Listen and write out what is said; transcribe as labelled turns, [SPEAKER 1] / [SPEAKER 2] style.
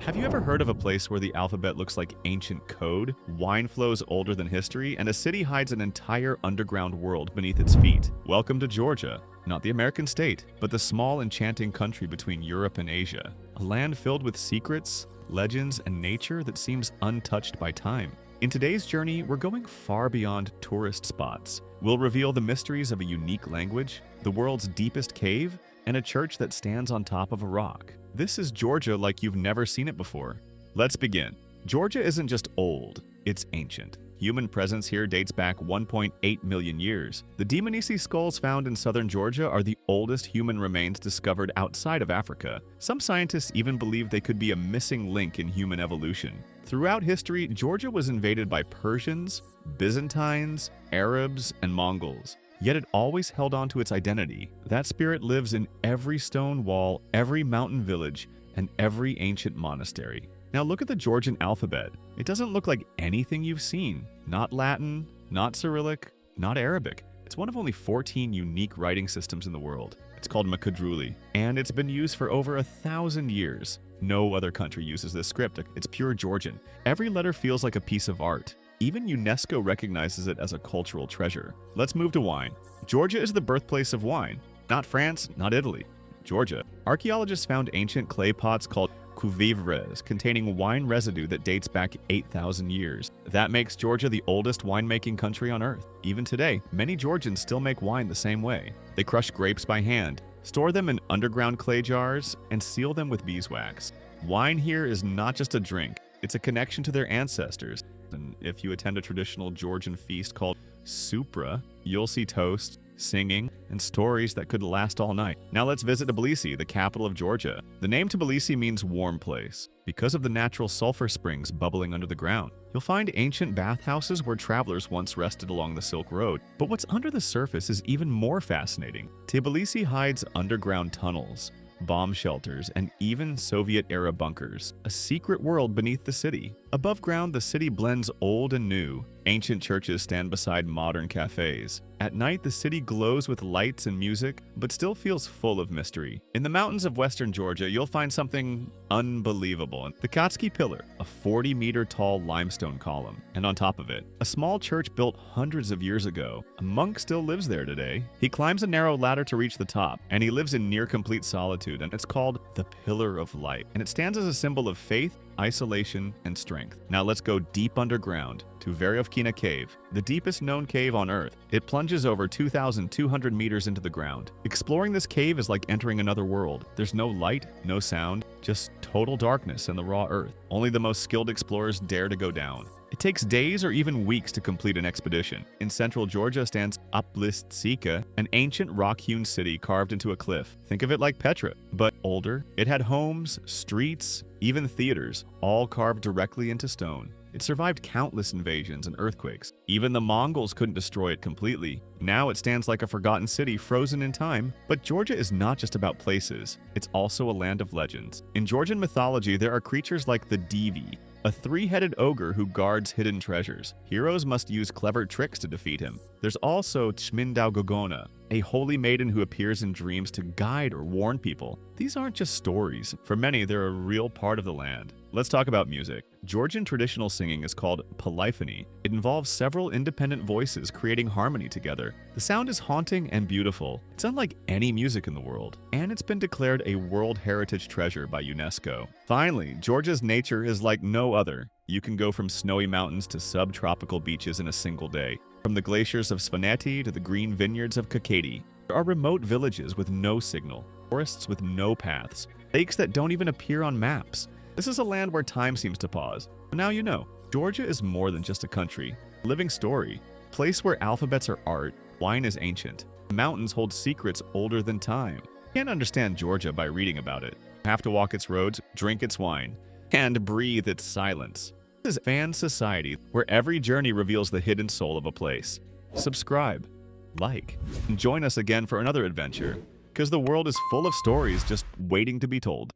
[SPEAKER 1] Have you ever heard of a place where the alphabet looks like ancient code, wine flows older than history, and a city hides an entire underground world beneath its feet? Welcome to Georgia, not the American state, but the small enchanting country between Europe and Asia. A land filled with secrets, legends, and nature that seems untouched by time. In today's journey, we're going far beyond tourist spots. We'll reveal the mysteries of a unique language, the world's deepest cave, and a church that stands on top of a rock. This is Georgia like you've never seen it before. Let's begin. Georgia isn't just old, it's ancient. Human presence here dates back 1.8 million years. The Dmanisi skulls found in southern Georgia are the oldest human remains discovered outside of Africa. Some scientists even believe they could be a missing link in human evolution. Throughout history, Georgia was invaded by Persians, Byzantines, Arabs, and Mongols. Yet it always held on to its identity. That spirit lives in every stone wall, every mountain village, and every ancient monastery. Now look at the Georgian alphabet. It doesn't look like anything you've seen. Not Latin, not Cyrillic, not Arabic. It's one of only 14 unique writing systems in the world. It's called Makadruli, and it's been used for over 1,000 years. No other country uses this script. It's pure Georgian. Every letter feels like a piece of art. Even UNESCO recognizes it as a cultural treasure. Let's move to wine. Georgia is the birthplace of wine. Not France, not Italy. Georgia. Archaeologists found ancient clay pots called cuvivres containing wine residue that dates back 8,000 years. That makes Georgia the oldest winemaking country on earth. Even today, many Georgians still make wine the same way. They crush grapes by hand, store them in underground clay jars, and seal them with beeswax. Wine here is not just a drink, it's a connection to their ancestors. And if you attend a traditional Georgian feast called Supra, you'll see toast, singing, and stories that could last all night. Now let's visit Tbilisi, the capital of Georgia. The name Tbilisi means warm place because of the natural sulfur springs bubbling under the ground. You'll find ancient bathhouses where travelers once rested along the Silk Road. But what's under the surface is even more fascinating. Tbilisi hides underground tunnels, bomb shelters, and even Soviet-era bunkers, a secret world beneath the city. Above ground, the city blends old and new. Ancient churches stand beside modern cafes. At night, the city glows with lights and music, but still feels full of mystery. In the mountains of western Georgia, you'll find something unbelievable. The Kotsky Pillar, a 40-meter tall limestone column, and on top of it, a small church built hundreds of years ago. A monk still lives there today. He climbs a narrow ladder to reach the top, and he lives in near-complete solitude, and it's called the Pillar of Light. And it stands as a symbol of faith, isolation, and strength. Now let's go deep underground to Veryovkina Cave, the deepest known cave on Earth. It plunges over 2,200 meters into the ground. Exploring this cave is like entering another world. There's no light, no sound, just total darkness and the raw earth. Only the most skilled explorers dare to go down. It takes days or even weeks to complete an expedition. In central Georgia stands Uplistsika, an ancient rock-hewn city carved into a cliff. Think of it like Petra, but older. It had homes, streets, even theaters, all carved directly into stone. It survived countless invasions and earthquakes. Even the Mongols couldn't destroy it completely. Now it stands like a forgotten city frozen in time. But Georgia is not just about places, it's also a land of legends. In Georgian mythology, there are creatures like the Devi, a three-headed ogre who guards hidden treasures. Heroes must use clever tricks to defeat him. There's also Chmindau Gogona, a holy maiden who appears in dreams to guide or warn people. These aren't just stories. For many, they're a real part of the land. Let's talk about music. Georgian traditional singing is called Polyphony. It involves several independent voices creating harmony together. The sound is haunting and beautiful. It's unlike any music in the world, and it's been declared a World Heritage Treasure by UNESCO. Finally, Georgia's nature is like no other. You can go from snowy mountains to subtropical beaches in a single day. From the glaciers of Svaneti to the green vineyards of Kakheti. There are remote villages with no signal, forests with no paths, lakes that don't even appear on maps. This is a land where time seems to pause. But now you know, Georgia is more than just a country, a living story, a place where alphabets are art, wine is ancient, the mountains hold secrets older than time. You can't understand Georgia by reading about it. You have to walk its roads, drink its wine, and breathe its silence. This is Fan Society, where every journey reveals the hidden soul of a place. Subscribe, like, and join us again for another adventure, because the world is full of stories just waiting to be told.